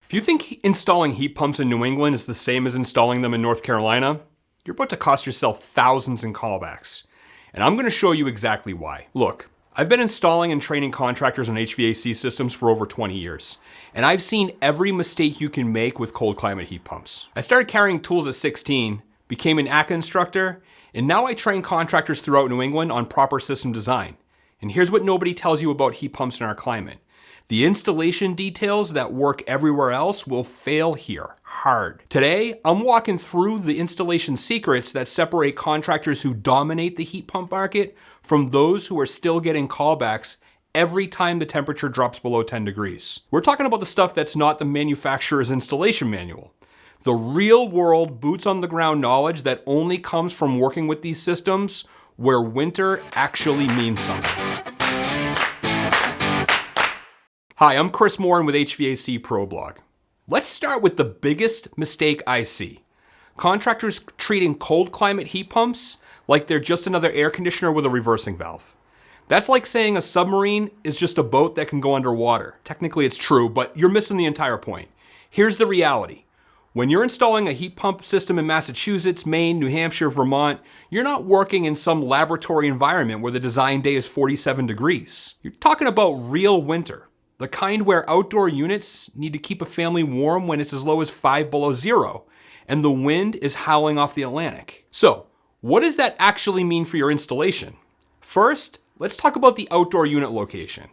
If you think installing heat pumps in New England is the same as installing them in North Carolina, you're about to cost yourself thousands in callbacks. And I'm going to show you exactly why. Look, I've been installing and training contractors on HVAC systems for over 20 years, and I've seen every mistake you can make with cold climate heat pumps. I started carrying tools at 16, became an ACA instructor, and now I train contractors throughout New England on proper system design. And here's what nobody tells you about heat pumps in our climate. The installation details that work everywhere else will fail here hard. Today, I'm walking through the installation secrets that separate contractors who dominate the heat pump market from those who are still getting callbacks every time the temperature drops below 10 degrees. We're talking about the stuff that's not the manufacturer's installation manual. The real world, boots on the ground knowledge that only comes from working with these systems where winter actually means something. Hi, I'm Chris Morin with HVAC Pro Blog. Let's start with the biggest mistake I see. Contractors treating cold climate heat pumps like they're just another air conditioner with a reversing valve. That's like saying a submarine is just a boat that can go underwater. Technically it's true, but you're missing the entire point. Here's the reality. When you're installing a heat pump system in Massachusetts, Maine, New Hampshire, Vermont, you're not working in some laboratory environment where the design day is 47 degrees. You're talking about real winter. The kind where outdoor units need to keep a family warm when it's as low as 5 below zero, and the wind is howling off the Atlantic. So, what does that actually mean for your installation? First, let's talk about the outdoor unit location.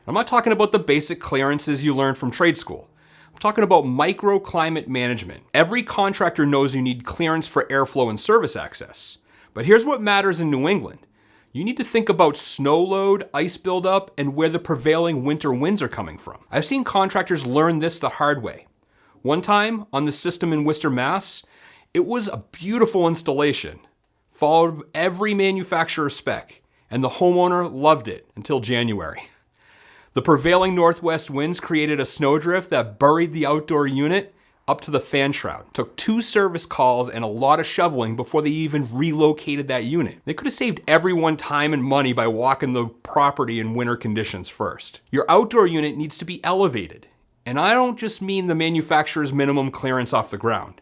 I'm not talking about the basic clearances you learned from trade school. I'm talking about microclimate management. Every contractor knows you need clearance for airflow and service access. But here's what matters in New England. You need to think about snow load, ice buildup, and where the prevailing winter winds are coming from. I've seen contractors learn this the hard way. One time, on the system in Worcester, Mass., it was a beautiful installation, followed every manufacturer's spec, and the homeowner loved it until January. The prevailing northwest winds created a snowdrift that buried the outdoor unit up to the fan shroud. It took 2 service calls and a lot of shoveling before they even relocated that unit. They could have saved everyone time and money by walking the property in winter conditions first. Your outdoor unit needs to be elevated. And I don't just mean the manufacturer's minimum clearance off the ground.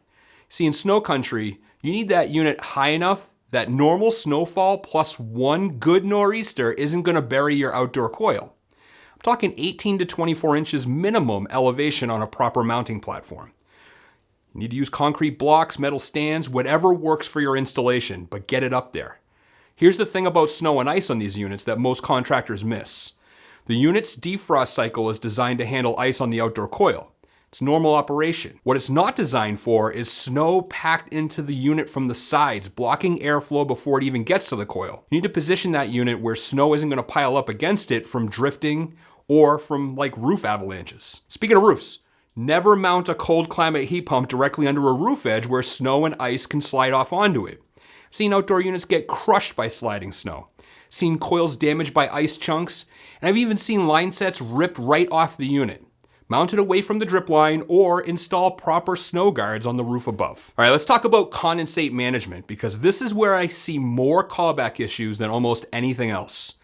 See, in snow country, you need that unit high enough that normal snowfall plus 1 good nor'easter isn't going to bury your outdoor coil. I'm talking 18 to 24 inches minimum elevation on a proper mounting platform. You need to use concrete blocks, metal stands, whatever works for your installation, but get it up there. Here's the thing about snow and ice on these units that most contractors miss. The unit's defrost cycle is designed to handle ice on the outdoor coil. It's normal operation. What it's not designed for is snow packed into the unit from the sides, blocking airflow before it even gets to the coil. You need to position that unit where snow isn't going to pile up against it from drifting or from roof avalanches. Speaking of roofs, never mount a cold climate heat pump directly under a roof edge where snow and ice can slide off onto it. I've seen outdoor units get crushed by sliding snow, seen coils damaged by ice chunks, and I've even seen line sets ripped right off the unit. Mount it away from the drip line or install proper snow guards on the roof above. All right, let's talk about condensate management because this is where I see more callback issues than almost anything else.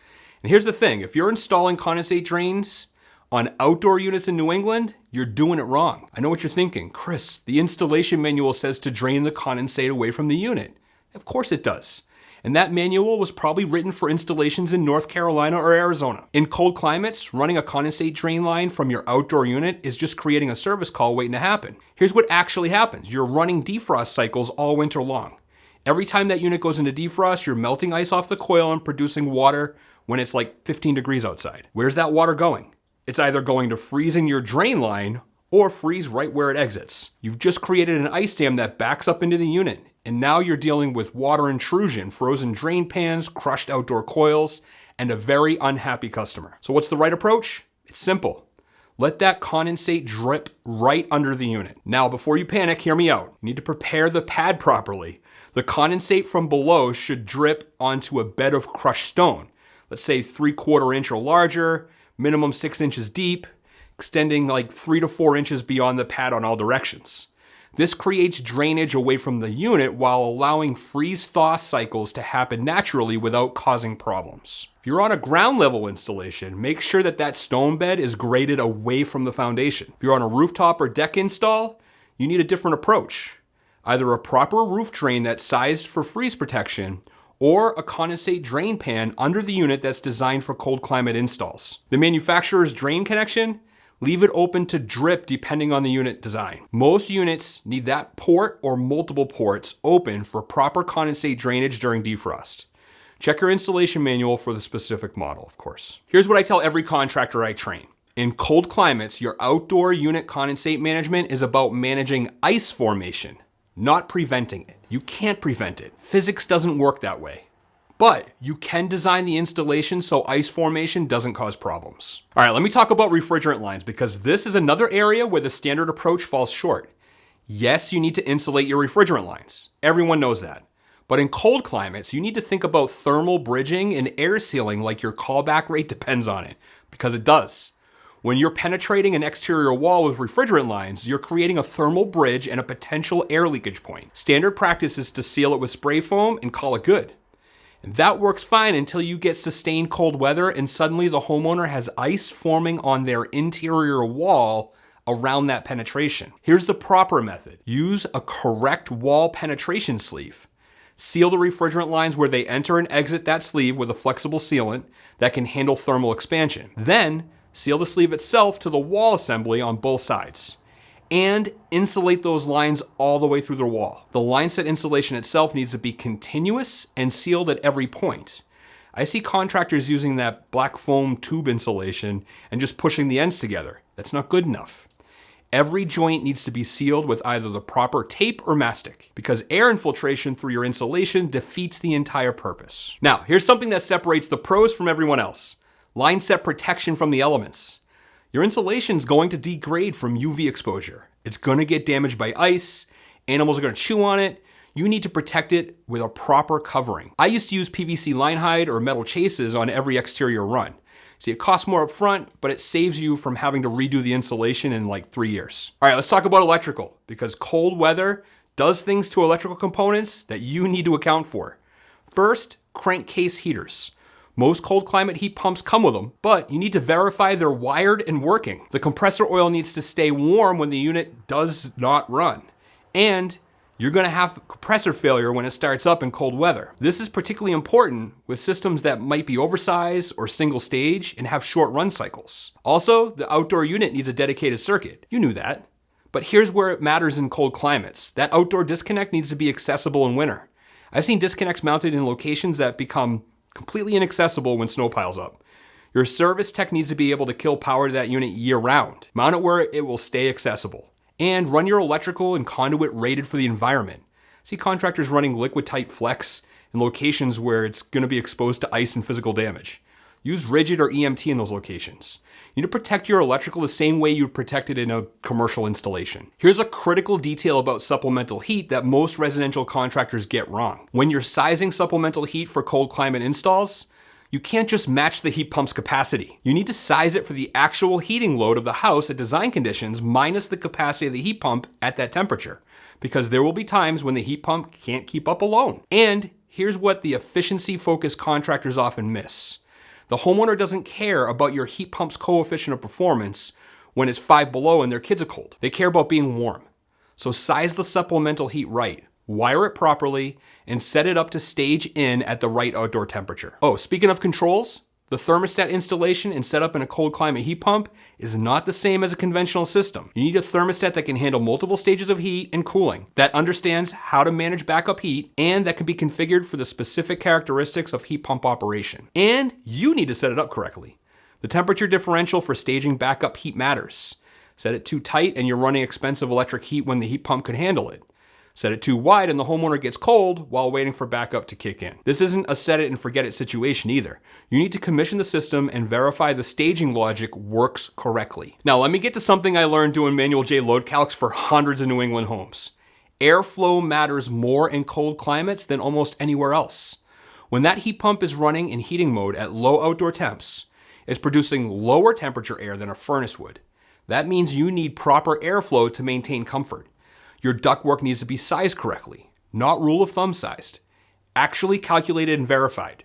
And here's the thing, if you're installing condensate drains on outdoor units in New England, you're doing it wrong. I know what you're thinking. Chris, the installation manual says to drain the condensate away from the unit. Of course it does. And that manual was probably written for installations in North Carolina or Arizona. In cold climates, running a condensate drain line from your outdoor unit is just creating a service call waiting to happen. Here's what actually happens. You're running defrost cycles all winter long. Every time that unit goes into defrost, you're melting ice off the coil and producing water when it's 15 degrees outside. Where's that water going? It's either going to freeze in your drain line or freeze right where it exits. You've just created an ice dam that backs up into the unit, and now you're dealing with water intrusion, frozen drain pans, crushed outdoor coils, and a very unhappy customer. So what's the right approach? It's simple. Let that condensate drip right under the unit. Now, before you panic, hear me out. You need to prepare the pad properly. The condensate from below should drip onto a bed of crushed stone. Let's say 3/4 inch or larger, minimum 6 inches deep, extending 3 to 4 inches beyond the pad on all directions. This creates drainage away from the unit while allowing freeze-thaw cycles to happen naturally without causing problems. If you're on a ground level installation, make sure that stone bed is graded away from the foundation. If you're on a rooftop or deck install, you need a different approach. Either a proper roof drain that's sized for freeze protection, or a condensate drain pan under the unit that's designed for cold climate installs. The manufacturer's drain connection, leave it open to drip depending on the unit design. Most units need that port or multiple ports open for proper condensate drainage during defrost. Check your installation manual for the specific model, of course. Here's what I tell every contractor I train. In cold climates, your outdoor unit condensate management is about managing ice formation, not preventing it. You can't prevent it. Physics doesn't work that way. But you can design the installation so ice formation doesn't cause problems. All right, let me talk about refrigerant lines because this is another area where the standard approach falls short. Yes, you need to insulate your refrigerant lines. Everyone knows that. But in cold climates, you need to think about thermal bridging and air sealing like your callback rate depends on it, because it does. When you're penetrating an exterior wall with refrigerant lines, you're creating a thermal bridge and a potential air leakage point. Standard practice is to seal it with spray foam and call it good. And that works fine until you get sustained cold weather and suddenly the homeowner has ice forming on their interior wall around that penetration. Here's the proper method. Use a correct wall penetration sleeve. Seal the refrigerant lines where they enter and exit that sleeve with a flexible sealant that can handle thermal expansion. Then, seal the sleeve itself to the wall assembly on both sides. And insulate those lines all the way through the wall. The line set insulation itself needs to be continuous and sealed at every point. I see contractors using that black foam tube insulation and just pushing the ends together. That's not good enough. Every joint needs to be sealed with either the proper tape or mastic, because air infiltration through your insulation defeats the entire purpose. Now, here's something that separates the pros from everyone else. Line set protection from the elements. Your insulation is going to degrade from UV exposure. It's going to get damaged by ice. Animals are going to chew on it. You need to protect it with a proper covering. I used to use PVC line hide or metal chases on every exterior run. See, it costs more up front, but it saves you from having to redo the insulation in like 3 years. All right, let's talk about electrical, because cold weather does things to electrical components that you need to account for. First, crankcase heaters. Most cold climate heat pumps come with them, but you need to verify they're wired and working. The compressor oil needs to stay warm when the unit does not run. And you're gonna have compressor failure when it starts up in cold weather. This is particularly important with systems that might be oversized or single stage and have short run cycles. Also, the outdoor unit needs a dedicated circuit. You knew that. But here's where it matters in cold climates. That outdoor disconnect needs to be accessible in winter. I've seen disconnects mounted in locations that become completely inaccessible when snow piles up. Your service tech needs to be able to kill power to that unit year round. Mount it where it will stay accessible. And run your electrical and conduit rated for the environment. See contractors running liquid tight flex in locations where it's going to be exposed to ice and physical damage. Use rigid or EMT in those locations. You need to protect your electrical the same way you'd protect it in a commercial installation. Here's a critical detail about supplemental heat that most residential contractors get wrong. When you're sizing supplemental heat for cold climate installs, you can't just match the heat pump's capacity. You need to size it for the actual heating load of the house at design conditions minus the capacity of the heat pump at that temperature, because there will be times when the heat pump can't keep up alone. And here's what the efficiency-focused contractors often miss. The homeowner doesn't care about your heat pump's coefficient of performance when it's 5 below and their kids are cold. They care about being warm. So size the supplemental heat right. Wire it properly, and set it up to stage in at the right outdoor temperature. Oh, speaking of controls, the thermostat installation and setup in a cold climate heat pump is not the same as a conventional system. You need a thermostat that can handle multiple stages of heat and cooling, that understands how to manage backup heat, and that can be configured for the specific characteristics of heat pump operation. And you need to set it up correctly. The temperature differential for staging backup heat matters. Set it too tight and you're running expensive electric heat when the heat pump could handle it. Set it too wide and the homeowner gets cold while waiting for backup to kick in. This isn't a set it and forget it situation either. You need to commission the system and verify the staging logic works correctly. Now let me get to something I learned doing manual J load calcs for hundreds of New England homes. Airflow matters more in cold climates than almost anywhere else. When that heat pump is running in heating mode at low outdoor temps, it's producing lower temperature air than a furnace would. That means you need proper airflow to maintain comfort. Your ductwork needs to be sized correctly, not rule of thumb sized. Actually calculated and verified.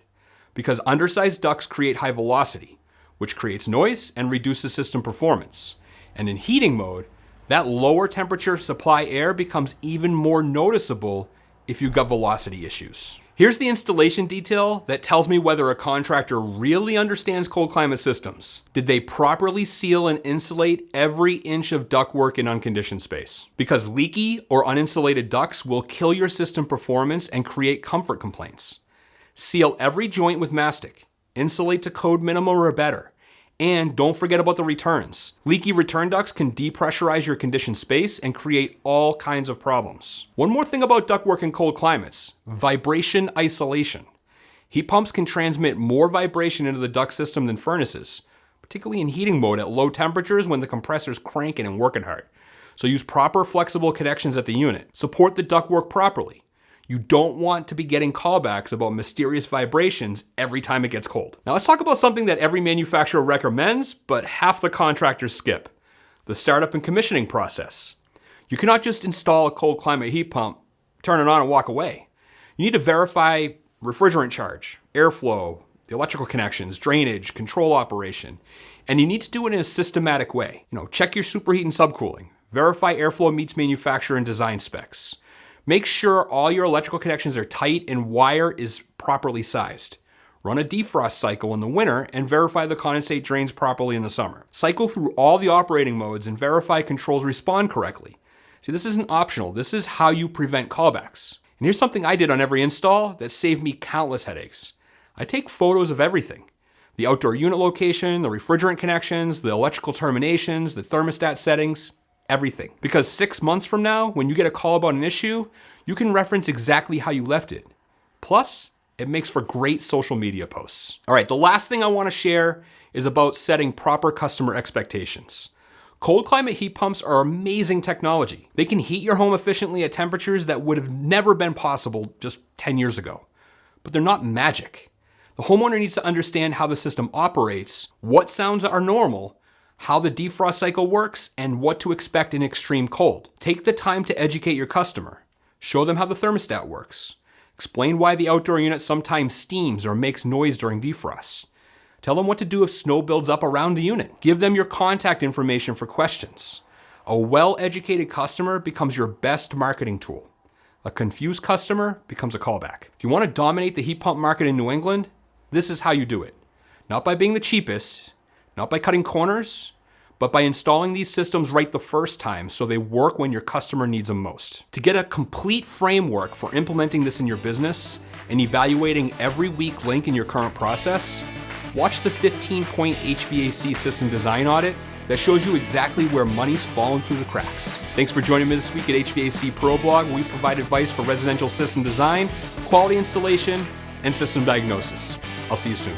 Because undersized ducts create high velocity, which creates noise and reduces system performance. And in heating mode, that lower temperature supply air becomes even more noticeable if you've got velocity issues. Here's the installation detail that tells me whether a contractor really understands cold climate systems. Did they properly seal and insulate every inch of ductwork in unconditioned space? Because leaky or uninsulated ducts will kill your system performance and create comfort complaints. Seal every joint with mastic. Insulate to code minimum or better. And don't forget about the returns. Leaky return ducts can depressurize your conditioned space and create all kinds of problems. One more thing about ductwork in cold climates: vibration isolation. Heat pumps can transmit more vibration into the duct system than furnaces, particularly in heating mode at low temperatures when the compressor's cranking and working hard. So use proper flexible connections at the unit. Support the ductwork properly. You don't want to be getting callbacks about mysterious vibrations every time it gets cold. Now let's talk about something that every manufacturer recommends, but half the contractors skip: the startup and commissioning process. You cannot just install a cold climate heat pump, turn it on and walk away. You need to verify refrigerant charge, airflow, the electrical connections, drainage, control operation, and you need to do it in a systematic way. Check your superheat and subcooling. Verify airflow meets manufacturer and design specs. Make sure all your electrical connections are tight and wire is properly sized. Run a defrost cycle in the winter and verify the condensate drains properly in the summer. Cycle through all the operating modes and verify controls respond correctly. See, this isn't optional. This is how you prevent callbacks. And here's something I did on every install that saved me countless headaches. I take photos of everything: the outdoor unit location, the refrigerant connections, the electrical terminations, the thermostat settings. Everything. Because 6 months from now, when you get a call about an issue, you can reference exactly how you left it. Plus, it makes for great social media posts. All right, the last thing I want to share is about setting proper customer expectations. Cold climate heat pumps are amazing technology. They can heat your home efficiently at temperatures that would have never been possible just 10 years ago. But they're not magic. The homeowner needs to understand how the system operates, what sounds are normal, how the defrost cycle works, and what to expect in extreme cold. Take the time to educate your customer. Show them how the thermostat works. Explain why the outdoor unit sometimes steams or makes noise during defrost. Tell them what to do if snow builds up around the unit. Give them your contact information for questions. A well-educated customer becomes your best marketing tool. A confused customer becomes a callback. If you want to dominate the heat pump market in New England, this is how you do it. Not by being the cheapest, not by cutting corners, but by installing these systems right the first time so they work when your customer needs them most. To get a complete framework for implementing this in your business and evaluating every weak link in your current process, watch the 15-point HVAC system design audit that shows you exactly where money's fallen through the cracks. Thanks for joining me this week at HVAC Pro Blog, where we provide advice for residential system design, quality installation, and system diagnosis. I'll see you soon.